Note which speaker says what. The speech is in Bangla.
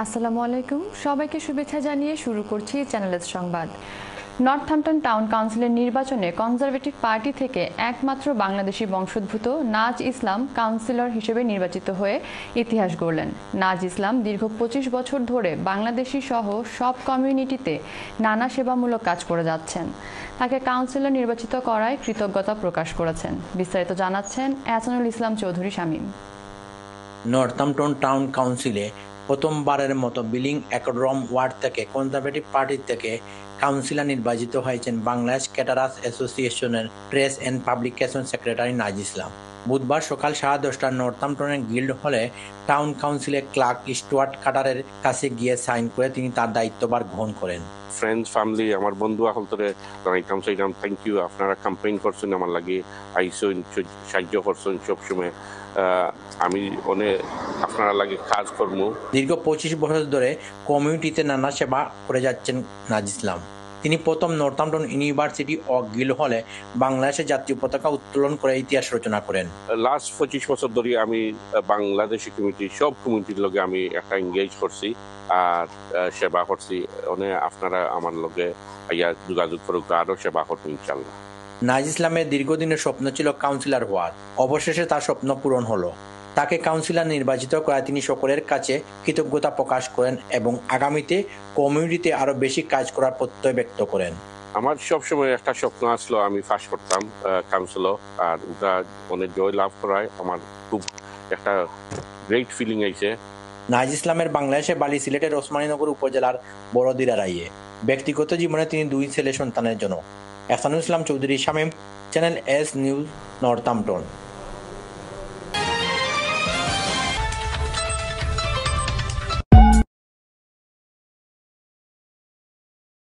Speaker 1: আসসালামু আলাইকুম, সবাইকে শুভেচ্ছা জানিয়ে শুরু করছি চ্যানেলের সংবাদ। নর্থহ্যাম্পটন টাউন কাউন্সিলের নির্বাচনে কনজারভেটিভ পার্টি থেকে একমাত্র বাংলাদেশি বংশোদ্ভূত নাজ ইসলাম কাউন্সিলর হিসেবে নির্বাচিত হয়ে ইতিহাস গড়লেন। নাজ ইসলাম দীর্ঘ ২৫ বছর ধরে বাংলাদেশি সহ সব কমিউনিটিতে নানা সেবামূলক কাজ করে যাচ্ছেন। তাকে কাউন্সিলর নির্বাচিত করায় কৃতজ্ঞতা প্রকাশ করেছেন। বিস্তারিত জানাচ্ছেন এহসানুল ইসলাম চৌধুরী শামীম।
Speaker 2: নর্থহ্যাম্পটন টাউন কাউন্সিলে প্রথমবারের মতো বিলিং একরম ওয়ার্ড থেকে কনজারভেটিভ পার্টি থেকে কাউন্সিলর নির্বাচিত হয়েছেন বাংলাদেশ ক্যাটারার্স অ্যাসোসিয়েশনের প্রেস অ্যান্ড পাবলিকেশন সেক্রেটারি নাজ ইসলাম। বুধবার সকাল 10:30টায় নর্থহ্যাম্পটনের গিল্ড হলে টাউন কাউন্সিলের ক্লার্ক স্টুয়ার্ট কাটারের কাছে গিয়ে সাইন করে তিনি তার দায়িত্বভার গ্রহণ করেন।
Speaker 3: ফ্রেন্ডস ফ্যামিলি আমার বন্ধু আহলতরে জানাইতাম চাইতাম থ্যাংক ইউ, আপনারা ক্যাম্পেইন করছেন আমার লাগে, আইসন সাহায্য করছেন সবসময়। আমি অনেক আপনারা লাগে কাজ করব।
Speaker 2: দীর্ঘ 25 বছর ধরে কমিউনিটিতে নানা সেবা করে যাচ্ছেন নাজ ইসলাম। তিনি প্রথম নর্থহ্যাম্পটন ইউনিভার্সিটি ও গিল্ড হলে বাংলাদেশের জাতীয় পতাকা উত্তোলন করে ইতিহাস রচনা করেন।
Speaker 3: লাস্ট 25 বছর ধরে আমি বাংলাদেশি কমিউনিটি সব কমিউনিটির লগে আমি একটা এঙ্গেজ করছি আর সেবা করছি। অনেক আপনারা আমার লগে ইয়া যোগাযোগ করুক, আরও সেবা করবো ইনশাল্লাহ।
Speaker 2: নাজ ইসলামের দীর্ঘদিনের স্বপ্ন ছিল কাউন্সিলর হওয়ার। অবশেষে তার স্বপ্ন পূরণ হলো। তাকে কাউন্সিলর নির্বাচিত করায় তিনি সকলের কাছে কৃতজ্ঞতা প্রকাশ করেন এবং আগামীতে কমিউনিটিতে আরো বেশি কাজ করার প্রত্যয় ব্যক্ত করেন।
Speaker 3: আমার সবসময় একটা স্বপ্ন আসলো, আমি পাস করতাম কাউন্সিলর, আর ওটা অনেক জয় লাভ করায় আমার খুব একটা গ্রেট ফিলিং আইছে।
Speaker 2: নাজ ইসলামের বাংলাদেশের বালি সিলেটের ওসমানীনগর উপজেলার বড়দিরারাইয়ে। ব্যক্তিগত জীবনে তিনি 2 ছেলে সন্তানের জন্য। Ehsanul Islam Chowdhury Shamim, channel S news, Northampton.